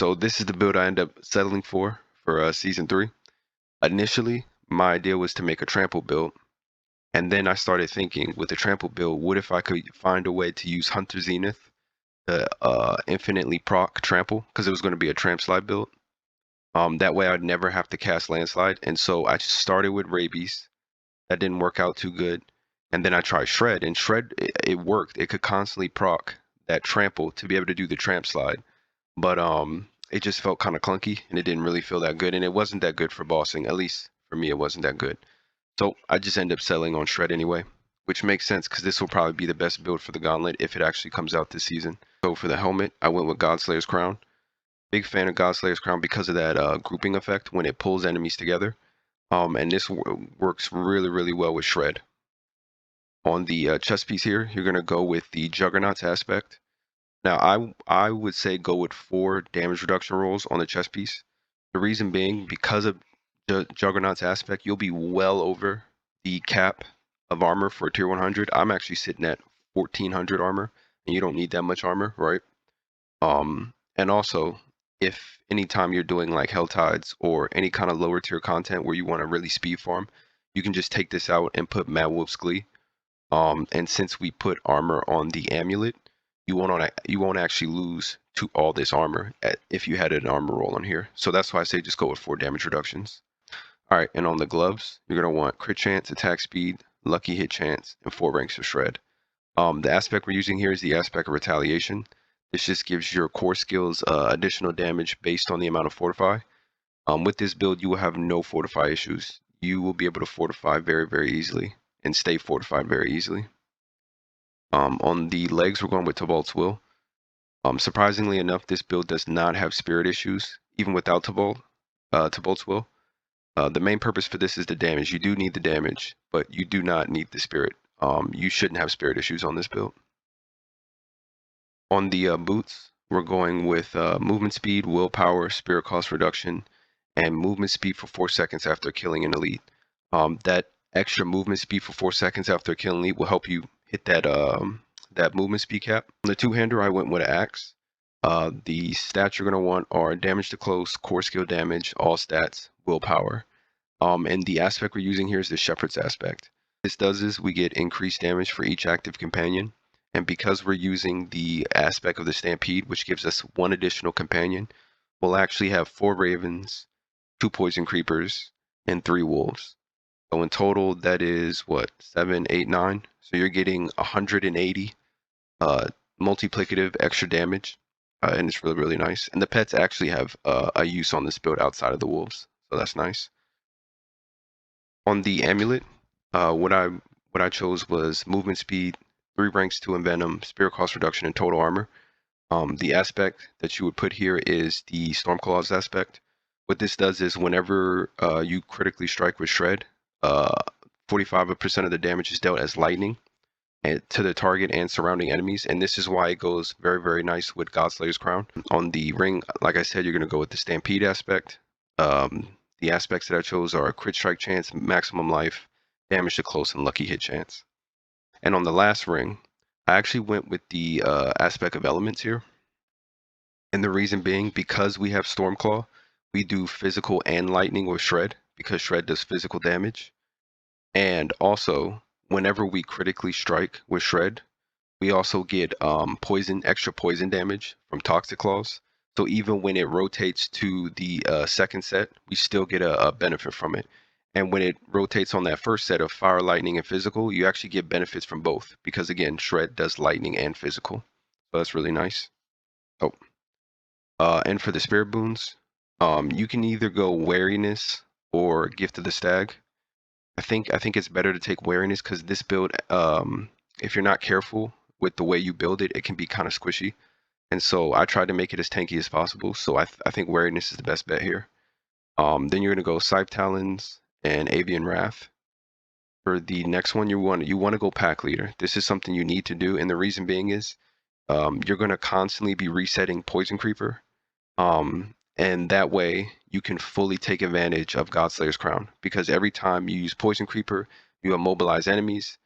So this is the build I end up settling for season 3. Initially, my idea was to make a trample build, and then I started thinking, with the trample build, what if I could find a way to use Hunter Zenith to infinitely proc trample, because it was going to be a tramp slide build. That way I'd never have to cast landslide. And so I started with rabies. That didn't work out too good. And then I tried shred, and shred, it worked. It could constantly proc that trample to be able to do the tramp slide. But it just felt kind of clunky, and it didn't really feel that good, and it wasn't that good for bossing. At least for me, it wasn't that good. So I just ended up settling on shred anyway, which makes sense because this will probably be the best build for the gauntlet if it actually comes out this season. So for the helmet, I went with Godslayer's Crown. Big fan of Godslayer's Crown because of that grouping effect when it pulls enemies together. And this works really, really well with shred. On the chest piece here, you're going to go with the Juggernaut's aspect. Now, I would say go with 4 damage reduction rolls on the chest piece. The reason being, because of Juggernaut's aspect, you'll be well over the cap of armor for tier 100. I'm actually sitting at 1400 armor, and you don't need that much armor, right? And also, if anytime you're doing like Hell Tides or any kind of lower tier content where you want to really speed farm, you can just take this out and put Mad Wolf's Glee. And since we put armor on the amulet, you won't actually lose to all this armor if you had an armor roll on here. So that's why I say just go with 4 damage reductions. All right, and on the gloves, you're gonna want crit chance, attack speed, lucky hit chance, and 4 ranks of shred. The aspect we're using here is the aspect of retaliation. This just gives your core skills additional damage based on the amount of fortify. With this build, you will have no fortify issues. You will be able to fortify very, very easily and stay fortified very easily. On the legs, we're going with Tybalt's Will. Surprisingly enough, this build does not have spirit issues, even without Tybalt's Will. The main purpose for this is the damage. You do need the damage, but you do not need the spirit. You shouldn't have spirit issues on this build. On the boots, we're going with movement speed, willpower, spirit cost reduction, and movement speed for 4 seconds after killing an elite. That extra movement speed for 4 seconds after killing elite will help you hit that that movement speed cap. On the two-hander, I went with an axe. The stats you're going to want are damage to close, core skill damage, all stats, willpower. And the aspect we're using here is the Shepherd's aspect. What this does is we get increased damage for each active companion. And because we're using the aspect of the Stampede, which gives us 1 additional companion, we'll actually have 4 ravens, 2 poison creepers, and 3 wolves. So in total, that is what, 7, 8, 9. So you're getting 180 multiplicative extra damage, and it's really, really nice. And the pets actually have a use on this build outside of the wolves, so that's nice. On the amulet, what I chose was movement speed, 3 ranks to envenom, spirit cost reduction, and total armor. The aspect that you would put here is the Stormclaw's aspect. What this does is whenever you critically strike with shred, 45% of the damage is dealt as lightning to the target and surrounding enemies, and this is why it goes very, very nice with Godslayer's Crown. On the ring, like I said, you're going to go with the Stampede aspect. The aspects that I chose are crit strike chance, maximum life, damage to close, and lucky hit chance. And on the last ring, I actually went with the aspect of elements here. And the reason being, because we have Stormclaw, we do physical and lightning with shred, because shred does physical damage. And also, whenever we critically strike with shred, we also get extra poison damage from Toxic Claws. So even when it rotates to the second set, we still get a benefit from it. And when it rotates on that first set of fire, lightning, and physical, you actually get benefits from both. Because again, shred does lightning and physical. So that's really nice. And for the spirit boons, you can either go wariness or gift of the stag. I think it's better to take wariness because this build, if you're not careful with the way you build it, it can be kind of squishy. And so I tried to make it as tanky as possible. So I think wariness is the best bet here. Then you're gonna go Scythe Talons and Avian Wrath. For the next one, you want to go pack leader. This is something you need to do, and the reason being is you're gonna constantly be resetting Poison Creeper. And that way you can fully take advantage of Godslayer's Crown, because every time you use Poison Creeper, you immobilize enemies,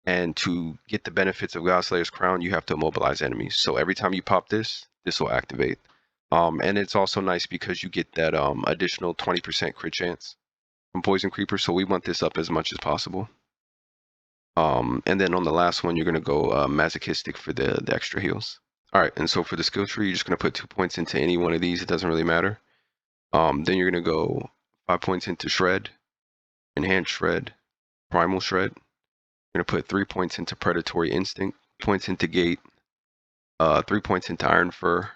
and to get the benefits of Godslayer's Crown, you have to immobilize enemies. So every time you pop this, this will activate. And it's also nice because you get that additional 20% crit chance from Poison Creeper, so we want this up as much as possible. And then on the last one, you're going to go Masochistic for the extra heals. All right, and so for the skill tree, you're just going to put 2 points into any one of these. It doesn't really matter. Then you're going to go 5 points into Shred, Enhanced Shred, Primal Shred. You're going to put 3 points into Predatory Instinct, points into Gate, 3 points into Iron Fur,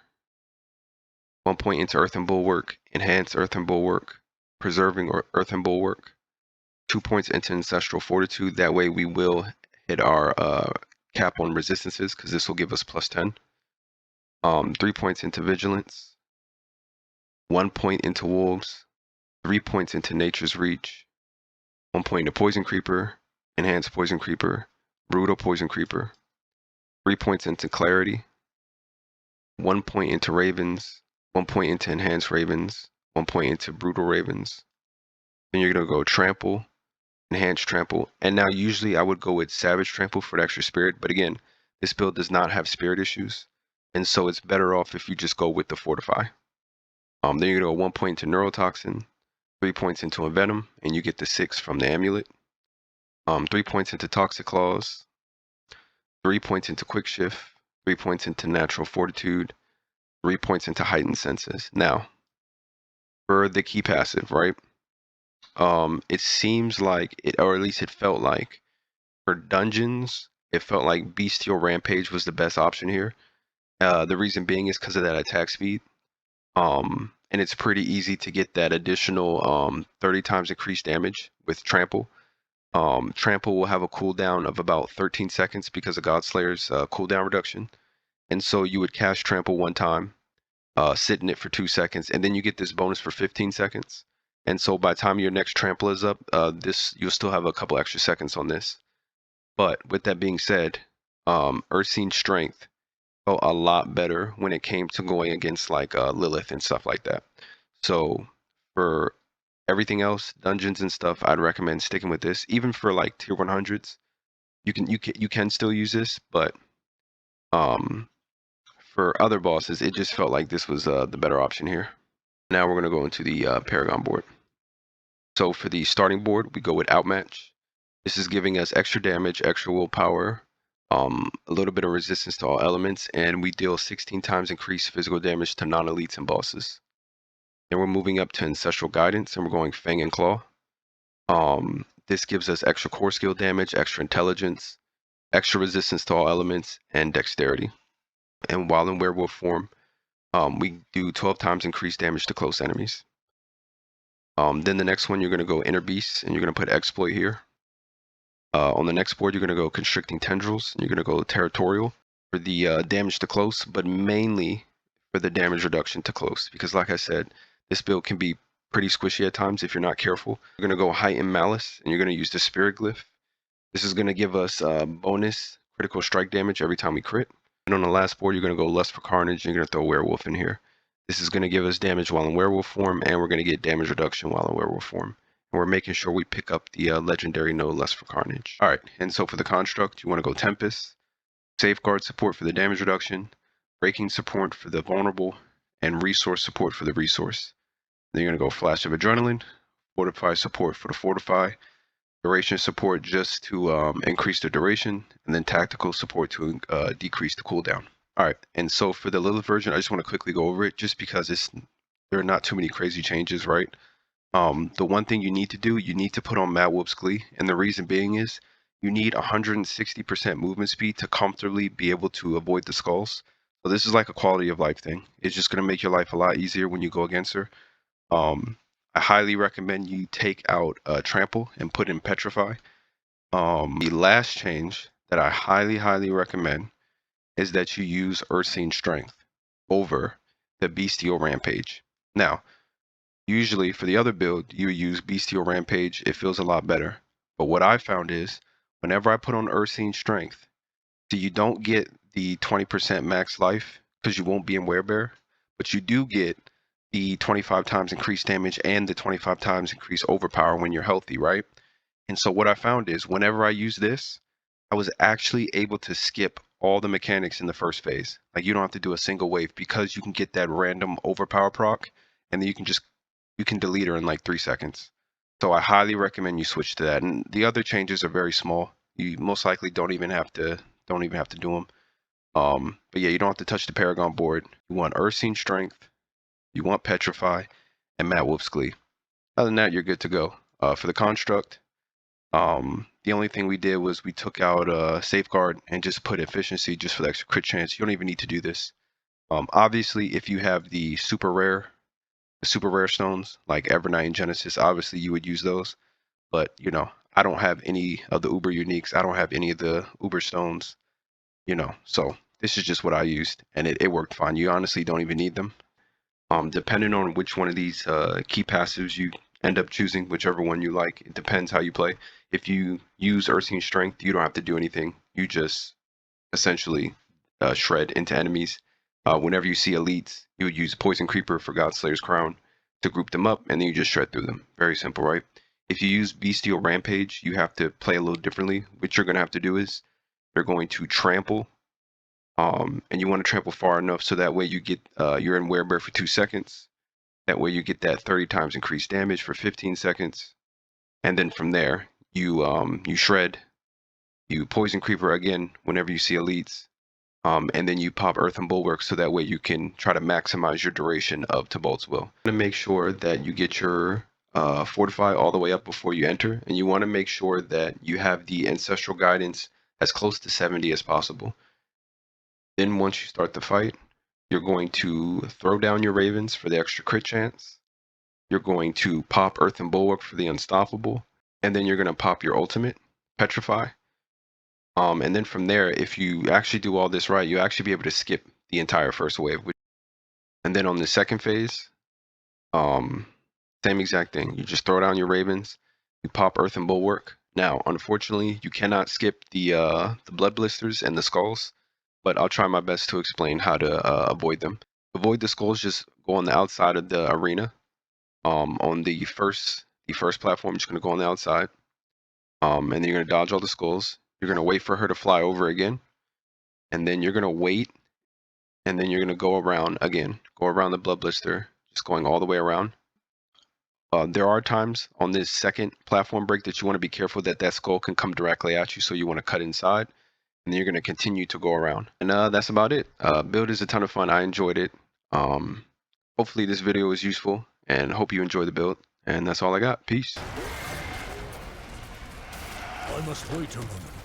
1 point into Earthen Bulwark, Enhanced Earthen Bulwark, Preserving Earthen Bulwark, 2 points into Ancestral Fortitude. That way we will hit our cap on resistances because this will give us plus 10. 3 points into Vigilance, 1 point into Wolves, 3 points into Nature's Reach, 1 point into Poison Creeper, Enhanced Poison Creeper, Brutal Poison Creeper, 3 points into Clarity, 1 point into Ravens, 1 point into Enhanced Ravens, 1 point into Brutal Ravens. Then you're going to go Trample, Enhanced Trample, and now usually I would go with Savage Trample for the extra spirit, but again, this build does not have spirit issues, and so it's better off if you just go with the Fortify. Then you're going to go 1 point into Neurotoxin, 3 points into Envenom, and you get the 6 from the Amulet. 3 points into Toxic Claws, 3 points into Quick Shift, 3 points into Natural Fortitude, 3 points into Heightened Senses. Now, for the key passive, right? It seems like it, or at least it felt like, for dungeons, it felt like Bestial Rampage was the best option here. The reason being is because of that attack speed. And it's pretty easy to get that additional 30 times increased damage with Trample. Trample will have a cooldown of about 13 seconds because of Godslayer's cooldown reduction. And so you would cast Trample 1 time, sit in it for 2 seconds, and then you get this bonus for 15 seconds. And so by the time your next Trample is up, you'll still have a couple extra seconds on this. But with that being said, Ursine Strength felt a lot better when it came to going against like Lilith and stuff like that. So for everything else, dungeons and stuff, I'd recommend sticking with this. Even for like tier 100s, you can still use this, but for other bosses, it just felt like this was the better option here. Now we're going to go into the Paragon board. So for the starting board, we go with Outmatch. This is giving us extra damage, extra willpower, a little bit of resistance to all elements, and we deal 16 times increased physical damage to non-elites and bosses. Then we're moving up to Ancestral Guidance, and we're going Fang and Claw. This gives us extra core skill damage, extra intelligence, extra resistance to all elements, and dexterity. And while in werewolf form, we do 12 times increased damage to close enemies. Then the next one, you're going to go Inner Beast, and you're going to put Exploit here. On the next board, you're going to go Constricting Tendrils, and you're going to go Territorial for the damage to close, but mainly for the damage reduction to close. Because like I said, this build can be pretty squishy at times if you're not careful. You're going to go Heightened Malice, and you're going to use the Spirit Glyph. This is going to give us bonus critical strike damage every time we crit. And on the last board, you're going to go Lust for Carnage, and you're going to throw Werewolf in here. This is going to give us damage while in werewolf form, and we're going to get damage reduction while in werewolf form. And we're making sure we pick up the legendary node Lust for Carnage. All right, and so for the construct, you want to go Tempest, Safeguard support for the damage reduction, Breaking support for the vulnerable, and Resource support for the resource. Then you're going to go Flash of Adrenaline, Fortify support for the Fortify, Duration support just to increase the duration, and then Tactical support to decrease the cooldown. All right, and so for the Lilith version, I just want to quickly go over it just because there are not too many crazy changes, right? The one thing you need to do, you need to put on Mad Whoop's Glee, and the reason being is you need 160% movement speed to comfortably be able to avoid the skulls. So this is like a quality of life thing. It's just going to make your life a lot easier when you go against her. I highly recommend you take out Trample and put in Petrify. The last change that I highly recommend is that you use Ursine Strength over the Bestial Rampage. Now, usually for the other build, you use Bestial Rampage. It feels a lot better. But what I found is, whenever I put on Ursine Strength, so you don't get the 20% max life because you won't be in Werebear, but you do get the 25 times increased damage and the 25 times increased overpower when you're healthy, right? And so what I found is, whenever I use this, I was actually able to skip all the mechanics in the first phase. Like you don't have to do a single wave because you can get that random overpower proc, and then you can delete her in like 3 seconds. So I highly recommend you switch to that. And the other changes are very small. You most likely don't even have to do them. But yeah, you don't have to touch the Paragon board. You want Ursine Strength, you want Petrify, and Matt Wolf's Glee. Other than that, you're good to go. For the construct, the only thing we did was we took out Safeguard and just put Efficiency just for the extra crit chance. You don't even need to do this. Obviously, if you have the super rare stones like Evernight and Genesis, obviously you would use those. But you know, I don't have any of the Uber uniques. I don't have any of the Uber stones. You know, so this is just what I used, and it worked fine. You honestly don't even need them. Depending on which one of these key passives you end up choosing, whichever one you like, it depends how you play. If you use Ursine Strength, you don't have to do anything. You just essentially shred into enemies. Whenever you see elites, you would use Poison Creeper for Godslayer's Crown to group them up, and then you just shred through them. Very simple, right? If you use Bestial Rampage, you have to play a little differently. What you're going to have to do is you're going to trample, and you want to trample far enough so that way you get you're in Werebear for 2 seconds. That way you get that 30 times increased damage for 15 seconds, and then from there you shred, you Poison Creeper again whenever you see elites, and then you pop Earth and Bulwark so that way you can try to maximize your duration of Tibalt's Will. You want to make sure that you get your Fortify all the way up before you enter, and you want to make sure that you have the Ancestral Guidance as close to 70 as possible. Then once you start the fight, you're going to throw down your Ravens for the extra crit chance. You're going to pop Earth and Bulwark for the Unstoppable, and then you're going to pop your ultimate, Petrify. And then from there, if you actually do all this right, you'll actually be able to skip the entire first wave. And then on the second phase, same exact thing. You just throw down your Ravens, you pop Earth and Bulwark. Now, unfortunately, you cannot skip the Blood Blisters and the Skulls, but I'll try my best to explain how to avoid them. Avoid the Skulls, just go on the outside of the arena. On the first platform, you're just going to go on the outside, and then you're going to dodge all the Skulls. You're going to wait for her to fly over again, and then you're going to wait, and then you're going to go around again. Go around the Blood Blister, just going all the way around. There are times on this second platform break that you want to be careful that skull can come directly at you, so you want to cut inside, and then you're going to continue to go around. And that's about it. Build is a ton of fun. I enjoyed it. Hopefully this video was useful, and hope you enjoy the build. And that's all I got. Peace. I must wait a moment.